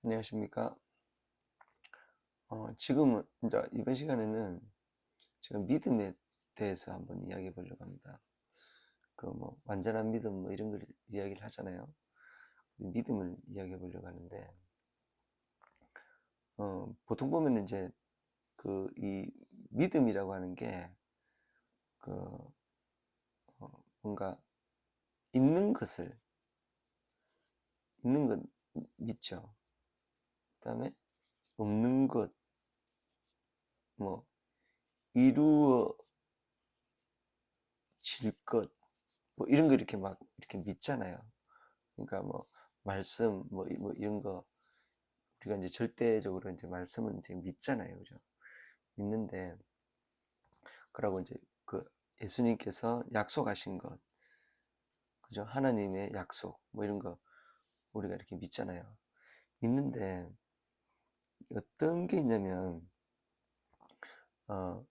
안녕하십니까. 지금은, 이제 이번 시간에는 제가 믿음에 대해서 한번 이야기해 보려고 합니다. 완전한 믿음, 이런 걸 이야기를 하잖아요. 믿음을 이야기해 보려고 하는데, 보통 보면 이제 이 믿음이라고 하는 게, 그, 뭔가 있는 것을, 있는 것 믿죠. 그 다음에 없는 것, 뭐, 이루어질 것, 이런 거 이렇게 막 이렇게 믿잖아요. 그러니까 말씀 이런 거 우리가 이제 절대적으로 이제 말씀은 이제 믿잖아요, 그죠? 믿는데 그러고 이제 예수님께서 약속하신 것, 그죠? 하나님의 약속 이런 거 우리가 이렇게 믿잖아요. 믿는데 어떤 게 있냐면 어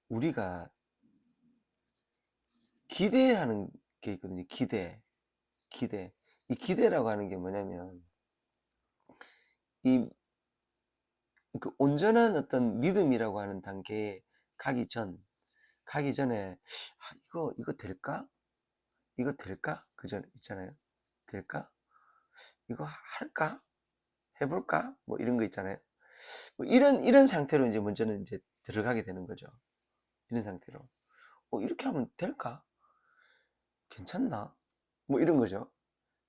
우리가 기대하는 게 있거든요. 기대. 이 기대라고 하는 게 뭐냐면 이 온전한 어떤 믿음이라고 하는 단계에 가기 전에 이거 될까? 이거 될까? 그전 있잖아요. 될까? 이거 할까? 해볼까? 이런 거 있잖아요. 이런 상태로 이제 먼저는 이제 들어가게 되는 거죠. 이런 상태로. 이렇게 하면 될까? 괜찮나? 이런 거죠.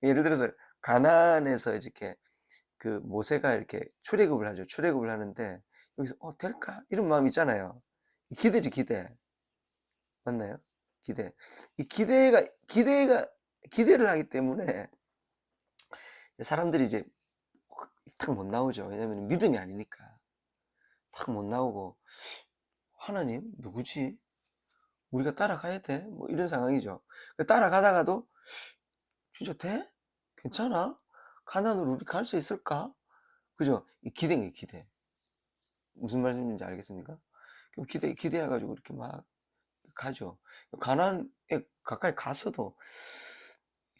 예를 들어서 가나안에서 이렇게 모세가 이렇게 출애굽을 하죠. 출애굽을 하는데 여기서 될까? 이런 마음 있잖아요. 기대지 기대. 맞나요? 기대. 이 기대를 하기 때문에 사람들이 이제 탁 못 나오죠. 왜냐면 믿음이 아니니까. 탁 못 나오고, 하나님, 누구지? 우리가 따라가야 돼? 이런 상황이죠. 따라가다가도, 진짜 돼? 괜찮아? 가나안으로 우리 갈 수 있을까? 그죠? 이 기대예요, 기대. 무슨 말씀인지 알겠습니까? 그럼 기대해가지고 이렇게 막 가죠. 가나안에 가까이 갔어도,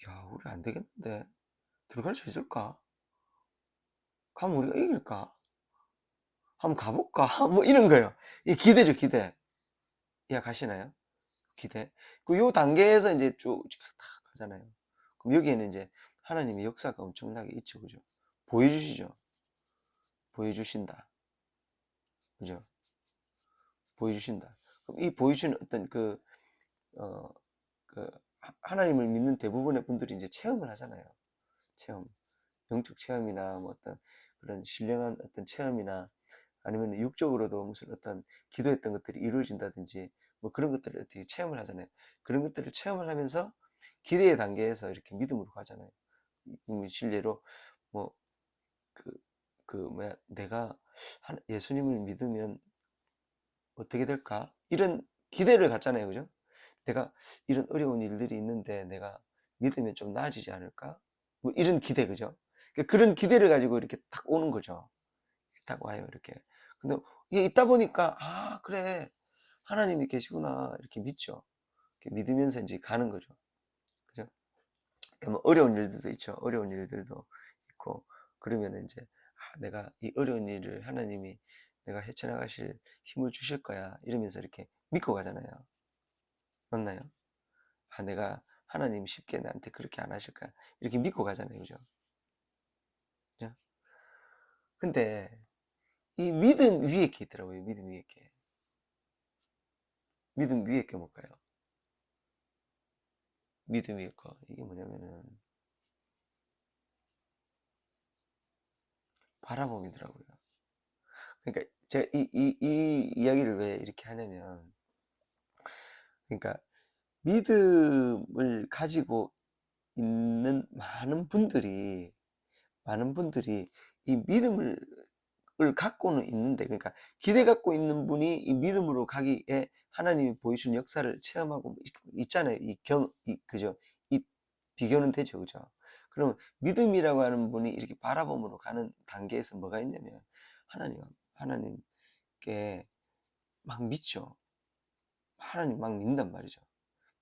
야, 우리 안 되겠는데. 들어갈 수 있을까? 가면 우리가 이길까? 한번 가볼까? 이런 거예요. 이 기대죠, 기대. 이해 가시나요? 기대. 요 단계에서 이제 쭉 가잖아요. 그럼 여기에는 이제 하나님의 역사가 엄청나게 있죠, 그죠? 보여주시죠. 보여주신다. 그죠? 보여주신다. 그럼 이 보여주는 어떤 어, 하나님을 믿는 대부분의 분들이 이제 체험을 하잖아요. 체험. 영적 체험이나 어떤 그런 신령한 어떤 체험이나 아니면 육적으로도 무슨 어떤 기도했던 것들이 이루어진다든지 그런 것들을 어떻게 체험을 하잖아요. 그런 것들을 체험을 하면서 기대의 단계에서 이렇게 믿음으로 가잖아요. 실례로 뭐 내가 예수님을 믿으면 어떻게 될까? 이런 기대를 갖잖아요, 그죠? 내가 이런 어려운 일들이 있는데 내가 믿으면 좀 나아지지 않을까? 이런 기대, 그죠? 그런 기대를 가지고 이렇게 딱 오는 거죠. 딱 와요, 이렇게. 근데 이게 있다 보니까, 그래. 하나님이 계시구나. 이렇게 믿죠. 이렇게 믿으면서 이제 가는 거죠. 그죠? 어려운 일들도 있죠. 어려운 일들도 있고. 그러면 이제, 내가 이 어려운 일을 하나님이 내가 헤쳐나가실 힘을 주실 거야. 이러면서 이렇게 믿고 가잖아요. 맞나요? 내가 하나님 쉽게 나한테 그렇게 안 하실 거야. 이렇게 믿고 가잖아요. 그죠? 그죠? 근데 이 믿음 위에 게 있더라고요. 믿음 위에 게. 믿음 위에 게 뭘까요? 믿음 위에 거. 이게 뭐냐면은 바라봄이더라고요. 그러니까 제가 이 이야기를 왜 이렇게 하냐면, 그러니까 믿음을 가지고 있는 많은 분들이 이 믿음을 갖고는 있는데, 그러니까 기대 갖고 있는 분이 이 믿음으로 가기에 하나님이 보여주는 역사를 체험하고 있잖아요. 그죠? 이 비교는 되죠, 그죠? 그러면 믿음이라고 하는 분이 이렇게 바라봄으로 가는 단계에서 뭐가 있냐면 하나님께 막 믿죠. 하나님 막 믿는단 말이죠.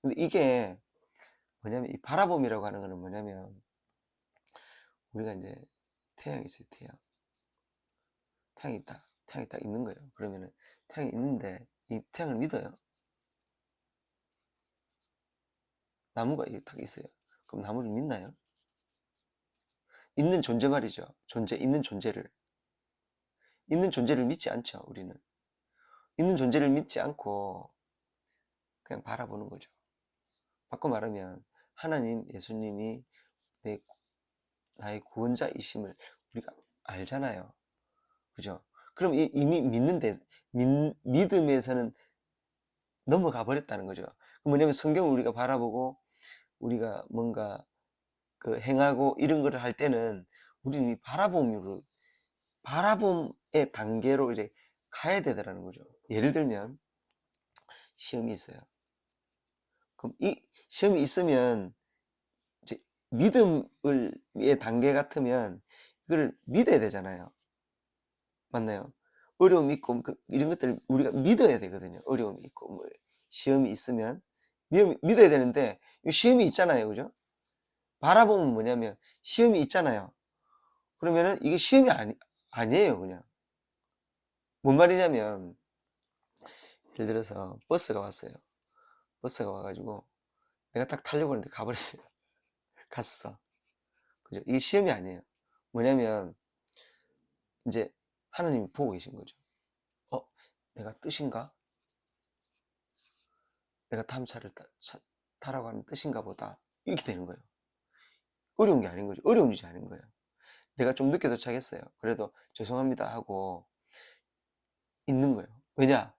근데 이게 뭐냐면 이 바라봄이라고 하는 거는 뭐냐면 우리가 이제 태양이 있어요. 태양이 딱 있는 거예요. 그러면은 태양이 있는데 이 태양을 믿어요? 나무가 딱 있어요. 그럼 나무를 믿나요? 있는 존재 말이죠. 있는 존재를 믿지 않죠. 우리는 있는 존재를 믿지 않고 그냥 바라보는 거죠. 바꿔 말하면 하나님, 예수님이 나의 구원자이심을 우리가 알잖아요. 그죠? 그럼 이미 믿음에서는 넘어가 버렸다는 거죠. 뭐냐면 성경을 우리가 바라보고 우리가 뭔가 그 행하고 이런 거를 할 때는 우리는 이 바라봄의 단계로 이제 가야 되더라는 거죠. 예를 들면 시험이 있어요. 그럼 이 시험이 있으면 이제 믿음의 단계 같으면 이걸 믿어야 되잖아요. 맞나요? 어려움이 있고 이런 것들을 우리가 믿어야 되거든요. 어려움이 있고 뭐 시험이 있으면 믿어야 되는데 시험이 있잖아요. 그죠? 바라보면 뭐냐면 시험이 있잖아요. 그러면은 이게 시험이 아니에요. 그냥 뭔 말이냐면 예를 들어서 버스가 왔어요. 버스가 와가지고 내가 딱 타려고 하는데 가버렸어요. 갔어. 그죠? 이게 시험이 아니에요. 뭐냐면 이제 하나님이 보고 계신 거죠. 내가 뜻인가? 내가 다음 차를 타라고 하는 뜻인가 보다. 이렇게 되는 거예요. 어려운 게 아닌 거죠. 어려운 일이 아닌 거예요. 내가 좀 늦게 도착했어요. 그래도 죄송합니다 하고 있는 거예요. 왜냐?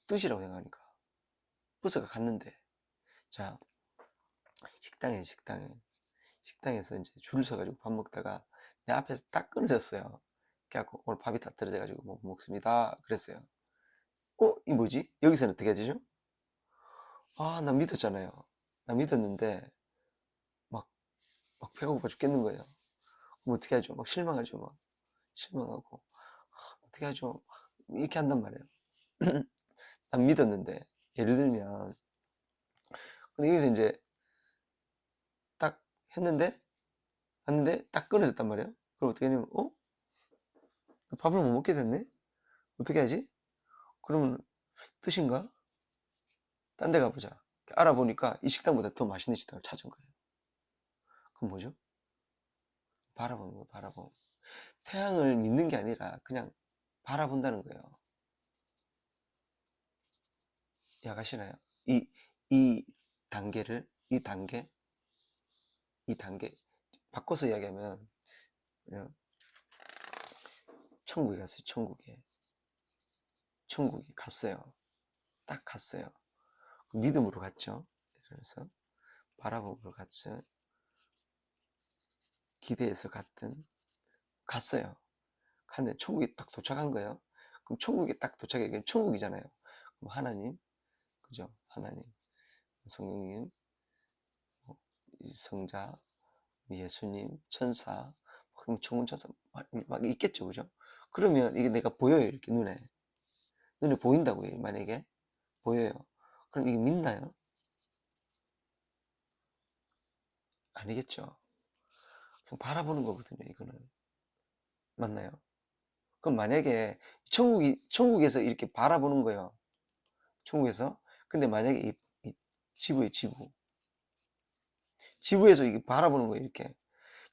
뜻이라고 생각하니까. 버스가 갔는데. 자, 식당에서 이제 줄을 서가지고 밥 먹다가 내 앞에서 딱 끊어졌어요. 그래갖고 오늘 밥이 다 떨어져가지고 못 먹습니다. 그랬어요. 이 뭐지? 여기서는 어떻게 하죠? 나 믿었잖아요. 나 믿었는데 막 배가 고파 죽겠는 거예요. 그럼 어떻게 하죠? 막 실망하죠. 막 실망하고 어떻게 하죠? 이렇게 한단 말이에요. 난 믿었는데 예를 들면 근데 여기서 이제 딱 갔는데 딱 끊어졌단 말이에요. 그럼 어떻게 하냐면 밥을 못 먹게 됐네? 어떻게 하지? 그러면 뜻인가? 딴 데 가보자. 알아보니까 이 식당보다 더 맛있는 식당을 찾은 거예요. 그럼 뭐죠? 바라보는 거예요. 바라봄. 태양을 믿는 게 아니라 그냥 바라본다는 거예요. 이해가시나요? 이 단계를 이 단계 바꿔서 이야기하면 그냥 천국에 갔어요. 천국에 갔어요. 딱 갔어요. 믿음으로 갔죠. 그래서 바라봄으로 갔죠. 기대해서 갔어요. 갔는데 천국에 딱 도착한 거예요. 그럼 천국에 딱 도착해. 천국이잖아요. 그럼 하나님, 그죠? 하나님, 성령님, 성자, 예수님, 천사, 천군천사 막 있겠죠, 그죠? 그러면 이게 내가 보여요, 이렇게 눈에 보인다고요. 만약에 보여요. 그럼 이게 믿나요? 아니겠죠. 그냥 바라보는 거거든요, 이거는. 맞나요? 그럼 만약에 천국에서 이렇게 바라보는 거예요. 천국에서. 근데 만약에 이 지부에 지부에서 이게 바라보는 거예요, 이렇게.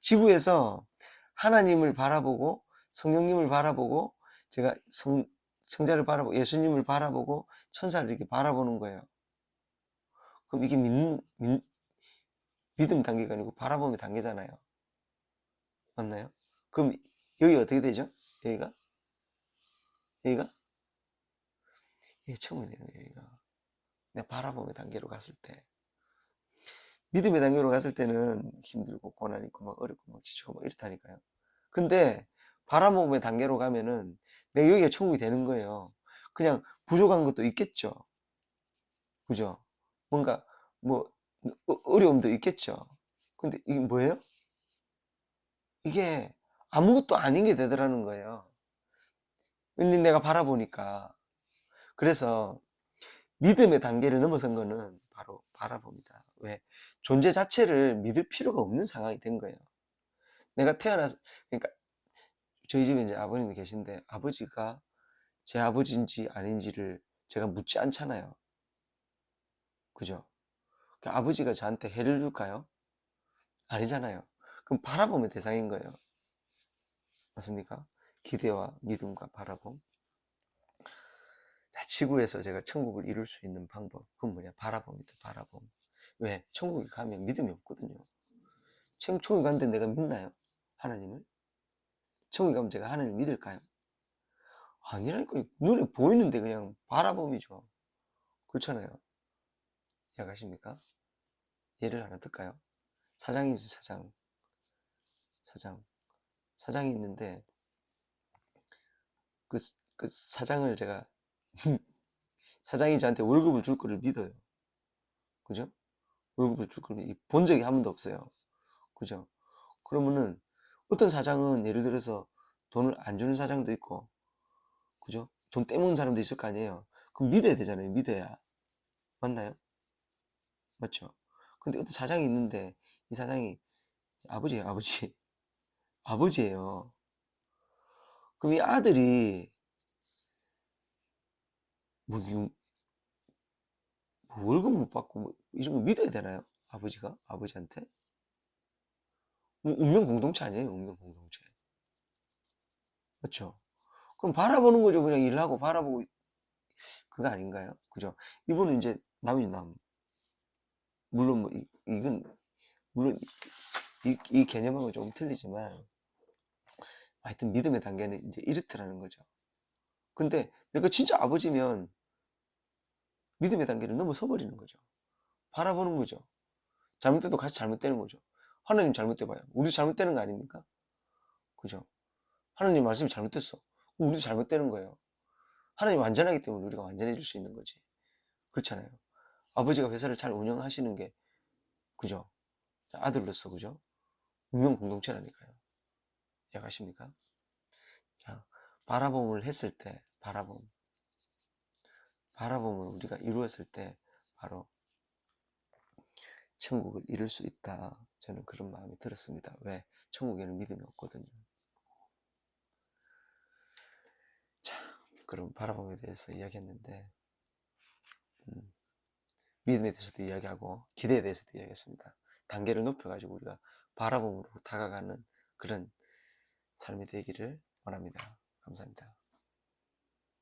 지부에서 하나님을 바라보고 성령님을 바라보고 제가 성자를 바라보고 예수님을 바라보고 천사를 이렇게 바라보는 거예요. 그럼 이게 믿음 단계가 아니고 바라봄의 단계잖아요. 맞나요? 그럼 여기 어떻게 되죠? 여기가 이게 처음이 되는 거예요. 여기가 내가 바라봄의 단계로 갔을 때 믿음의 단계로 갔을 때는 힘들고 고난 있고 막 어렵고 막 지치고 막 이렇다니까요. 근데 바라봄의 단계로 가면은 내가 여기가 천국이 되는 거예요. 그냥 부족한 것도 있겠죠. 그죠? 뭔가 뭐 어려움도 있겠죠. 근데 이게 뭐예요? 이게 아무것도 아닌 게 되더라는 거예요. 왠지 내가 바라보니까. 그래서 믿음의 단계를 넘어선 거는 바로 바라봅니다. 왜? 존재 자체를 믿을 필요가 없는 상황이 된 거예요. 내가 태어나서, 그러니까 저희 집에 이제 아버님이 계신데 아버지가 제 아버지인지 아닌지를 제가 묻지 않잖아요. 그죠? 그러니까 아버지가 저한테 해를 줄까요? 아니잖아요. 그럼 바라봄의 대상인 거예요. 맞습니까? 기대와 믿음과 바라봄. 자, 지구에서 제가 천국을 이룰 수 있는 방법. 그건 뭐냐? 바라봄이다, 바라봄. 왜? 천국에 가면 믿음이 없거든요. 천국에 갔는데 내가 믿나요? 하나님을? 천국에 가면 제가 하나님을 믿을까요? 아니라니까. 눈에 보이는데 그냥 바라봄이죠. 그렇잖아요. 이해가십니까? 예를 하나 들까요? 사장이 있어요, 사장. 사장이 있는데, 그 사장을 제가, 사장이 저한테 월급을 줄 거를 믿어요. 그죠? 월급을 줄 거를 본 적이 한 번도 없어요. 그죠? 그러면은, 어떤 사장은 예를 들어서 돈을 안 주는 사장도 있고, 그죠? 돈 떼먹는 사람도 있을 거 아니에요. 그럼 믿어야 되잖아요. 믿어야. 맞나요? 맞죠? 근데 어떤 사장이 있는데, 이 사장이 아버지예요, 아버지. 아버지예요. 그럼 이 아들이, 뭐, 뭐 월급 못 받고, 뭐 이런 거 믿어야 되나요? 아버지가? 아버지한테? 뭐 운명 공동체 아니에요? 운명 공동체. 그렇죠? 그럼 바라보는 거죠. 그냥 일하고 바라보고, 그거 아닌가요? 그죠? 이분은 이제 남이 남. 물론 뭐, 이건, 물론 이 개념하고 조금 틀리지만, 하여튼 믿음의 단계는 이제 이렇더라는 거죠. 근데 내가 진짜 아버지면 믿음의 단계를 넘어서 버리는 거죠. 바라보는 거죠. 잘못돼도 같이 잘못되는 거죠. 하나님 잘못돼 봐요. 우리 잘못되는 거 아닙니까? 그죠? 하나님 말씀이 잘못됐어. 우리도 잘못되는 거예요. 하나님 완전하기 때문에 우리가 완전해질 수 있는 거지. 그렇잖아요. 아버지가 회사를 잘 운영하시는 게, 그죠? 아들로서, 그죠? 운명 공동체라니까요. 이해가십니까? 자, 바라봄을 했을 때, 바라봄을 우리가 이루었을 때, 바로 천국을 이룰 수 있다. 저는 그런 마음이 들었습니다. 왜? 천국에는 믿음이 없거든요. 자, 그럼 바라봄에 대해서 이야기했는데, 믿음에 대해서도 이야기하고, 기대에 대해서도 이야기했습니다. 단계를 높여가지고 우리가 바라봄으로 다가가는 그런 삶이 되기를 원합니다. 감사합니다.